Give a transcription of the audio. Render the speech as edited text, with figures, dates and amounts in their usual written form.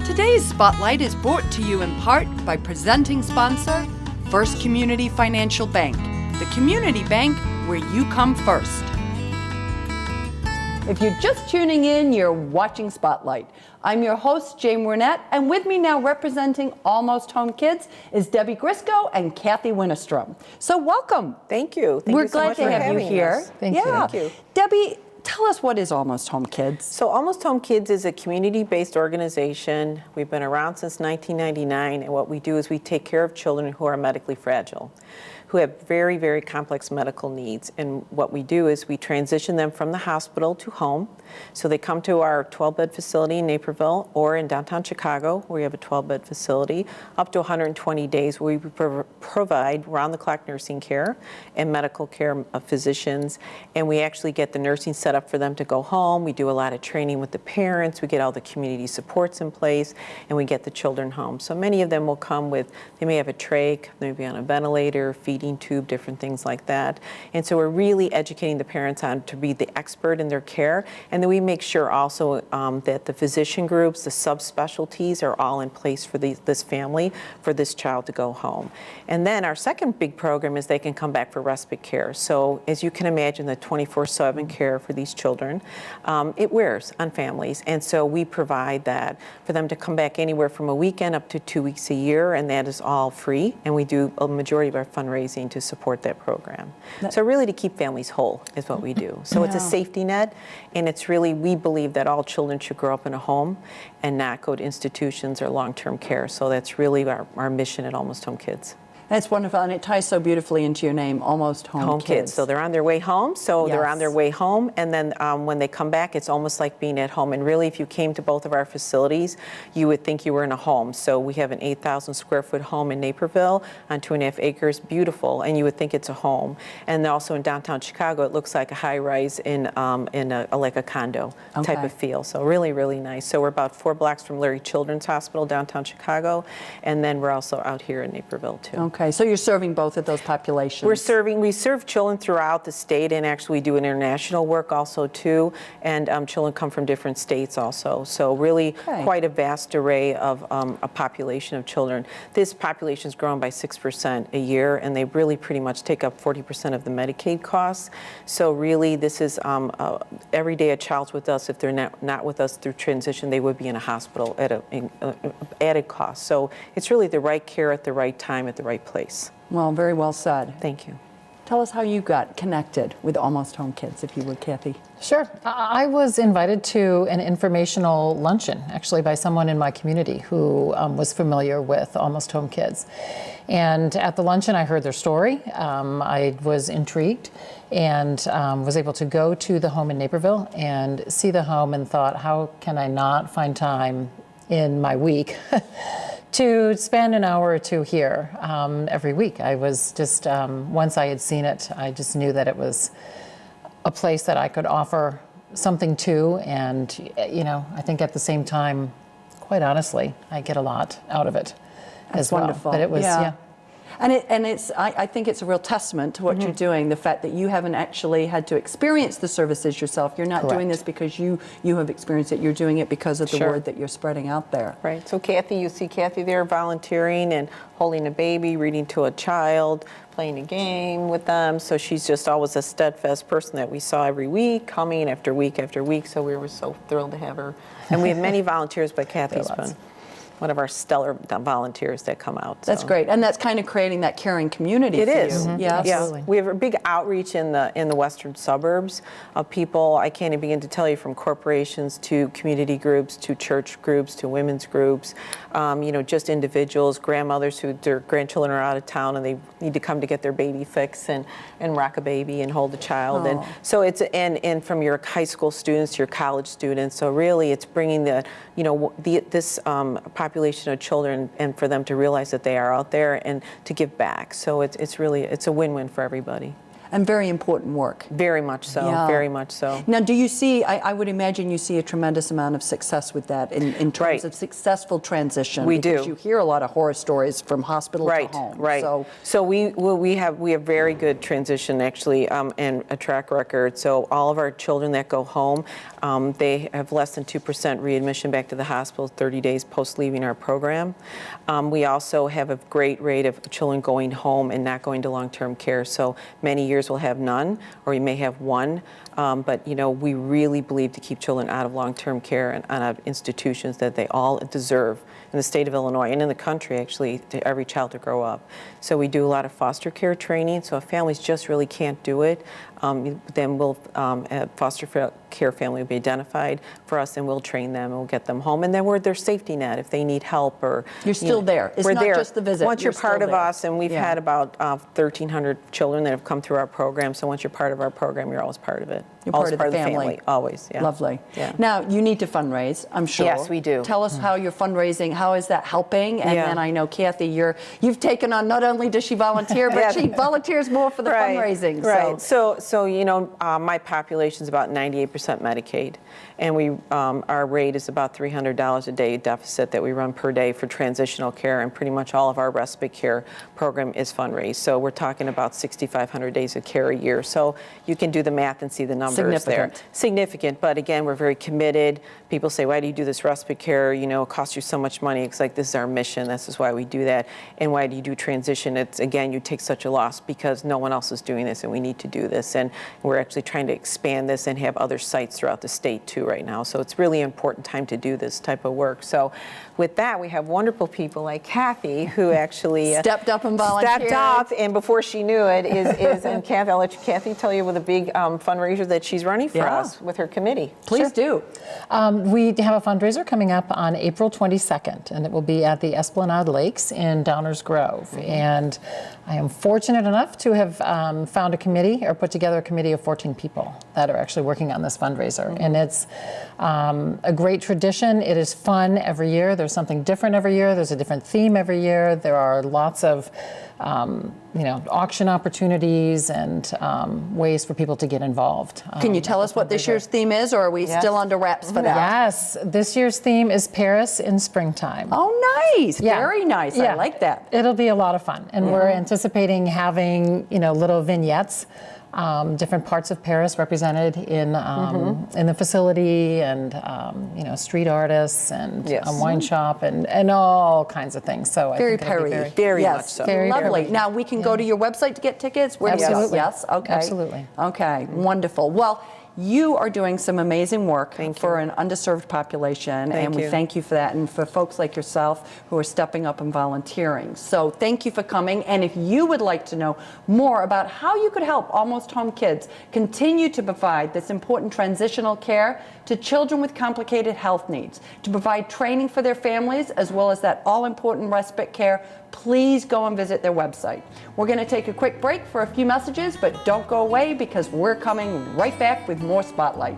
Today's Spotlight is brought to you in part by presenting sponsor, First Community Financial Bank, the community bank where you come first. If you're just tuning in, you're watching Spotlight. I'm your host, Jane Wernette, and with me now representing Almost Home Kids is Debbie Grisco and Kathy Winistrom. So welcome. Thank you. We're glad to have you here. Thank you. Thank you. Debbie, tell us, what is Almost Home Kids? So Almost Home Kids is a community-based organization. We've been around since 1999, and what we do is we take care of children who are medically fragile, who have very, very complex medical needs. And what we do is we transition them from the hospital to home. So they come to our 12-bed facility in Naperville or in downtown Chicago, where we have a 12-bed facility, up to 120 days, where we provide round-the-clock nursing care and medical care of physicians. And we actually get the nursing set up for them to go home. We do a lot of training with the parents. We get all the community supports in place, and we get the children home. So many of them will come with, they may have a trach, they may be on a ventilator, feeding tube, different things like that. And so we're really educating the parents on to be the expert in their care. And then we make sure also that the physician groups, the subspecialties are all in place for this family, for this child to go home. And then our second big program is they can come back for respite care. So as you can imagine, the 24/7 care for these children, it wears on families. And so we provide that for them to come back anywhere from a weekend up to 2 weeks a year, and that is all free. And we do a majority of our fundraising to support that program. So really to keep families whole is what we do. So it's a safety net, and it's really, we believe that all children should grow up in a home and not go to institutions or long-term care. So that's really our mission at Almost Home Kids. That's wonderful, and it ties so beautifully into your name, Almost Home Kids. So they're on their way home, they're on their way home, and then when they come back, it's almost like being at home. And really, if you came to both of our facilities, you would think you were in a home. So we have an 8,000 square foot home in Naperville on 2.5 acres, beautiful, and you would think it's a home. And also in downtown Chicago, it looks like a high-rise in like a condo type of feel. So really, really nice. So we're about 4 blocks from Larry Children's Hospital, downtown Chicago, and then we're also out here in Naperville, too. Okay, so you're serving both of those populations. We serve children throughout the state, and actually we do international work also too, and children come from different states also. So really quite a vast array of a population of children. This population has grown by 6% a year, and they really pretty much take up 40% of the Medicaid costs. So really this is every day a child's with us. If they're not with us through transition, they would be in a hospital at an added cost. So it's really the right care at the right time at the right place. Well, very well said. Thank you. Tell us how you got connected with Almost Home Kids, if you would, Kathy. Sure. I was invited to an informational luncheon, actually, by someone in my community who was familiar with Almost Home Kids. And at the luncheon, I heard their story. I was intrigued and was able to go to the home in Naperville and see the home, and thought, how can I not find time in my week to spend an hour or two here every week. I was just, once I had seen it, I just knew that it was a place that I could offer something to, and I think at the same time, quite honestly, I get a lot out of it as well. Wonderful. But it was, And it's I think it's a real testament to what you're doing, the fact that you haven't actually had to experience the services yourself. You're not doing this because you have experienced it. You're doing it because of the word that you're spreading out there. Right. So Kathy, you see Kathy there volunteering and holding a baby, reading to a child, playing a game with them. So she's just always a steadfast person that we saw every week, coming after week after week. So we were so thrilled to have her. And we have many volunteers, but Kathy's been one of our stellar volunteers that come out. That's great, and that's kind of creating that caring community. It is. Yeah, absolutely. Yeah. We have a big outreach in the western suburbs of people. I can't even begin to tell you, from corporations to community groups to church groups to women's groups. Just individuals, grandmothers who their grandchildren are out of town and they need to come to get their baby fix and rock a baby and hold a child. And so it's and from your high school students to your college students. So really, it's bringing this population of children, and for them to realize that they are out there and to give back. So it's really a win-win for everybody. and very important work. Very much so, Yeah. very much so. Now, do you see, I would imagine you see a tremendous amount of success with that in terms Right. of successful transition. We because do. you hear a lot of horror stories from hospital Right, to home. right. So we have very good transition actually, and a track record. So all of our children that go home, they have less than 2% readmission back to the hospital 30 days post leaving our program. We also have a great rate of children going home and not going to long-term care. So many years we'll have none, or you may have one. But you know, we really believe to keep children out of long-term care and out of institutions that they all deserve in the state of Illinois and in the country, actually, to every child to grow up. So we do a lot of foster care training. So if families just really can't do it, then we'll a foster care family will be identified for us, and we'll train them and we'll get them home. And then we're their safety net if they need help or You're still there. It's we're not there. just the visit. Once you're You're part still of there. us, and we've Yeah. had about 1,300 children that have come through our program. So once you're part of our program, you're always part of it. You're always part of the family. Always, yeah. Lovely. Yeah. Now, you need to fundraise, I'm sure. Yes, we do. Tell us how you're fundraising. How is that helping? And Yeah. then I know, Kathy, you've taken on, not only does she volunteer, but Yeah. she volunteers more for the fundraising. Right. So you know, my population is about 98% Medicaid, and our rate is about $300 a day deficit that we run per day for transitional care, and pretty much all of our respite care program is fundraised. So we're talking about 6,500 days of care a year. So you can do the math and see the numbers there. Significant, but again, we're very committed. People say, why do you do this respite care? You know, it costs you so much money. It's like, this is our mission. This is why we do that. And why do you do transition? It's, again, you take such a loss because no one else is doing this, and we need to do this. And we're actually trying to expand this and have other sites throughout the state too right now. So it's really an important time to do this type of work. So with that, we have wonderful people like Kathy who actually stepped up and volunteered. Stepped up, and before she knew it, and Kathy, I'll let Kathy tell you with a big fundraiser that she's running for us with her committee. Please do. We have a fundraiser coming up on April 22nd, and it will be at the Esplanade Lakes in Downers Grove. And I am fortunate enough to have found a committee, or put together a committee of 14 people that are actually working on this fundraiser. And it's a great tradition. It is fun every year. There's something different every year. There's a different theme every year. There are lots of auction opportunities and ways for people to get involved. Can you tell us what this year's theme is, or are we still under wraps for that? Yes, this year's theme is Paris in springtime. Oh, nice. Yeah. Very nice. I like that. It'll be a lot of fun. And we're anticipating having, little vignettes, different parts of Paris represented in the facility, and street artists and a wine shop and all kinds of things. So Very I think it'll be Paris. very yes. much so. Very Lovely. Paris. Now we can go to your website to get tickets. Where do you go? Absolutely. Yes. Okay. Absolutely. Okay. Wonderful. Well, you are doing some amazing work Thank for you. an underserved population, Thank and we you. thank you for that, and for folks like yourself who are stepping up and volunteering. So thank you for coming, and if you would like to know more about how you could help Almost Home Kids continue to provide this important transitional care to children with complicated health needs, to provide training for their families, as well as that all-important respite care, please go and visit their website. We're going to take a quick break for a few messages, but don't go away, because we're coming right back with more Spotlight.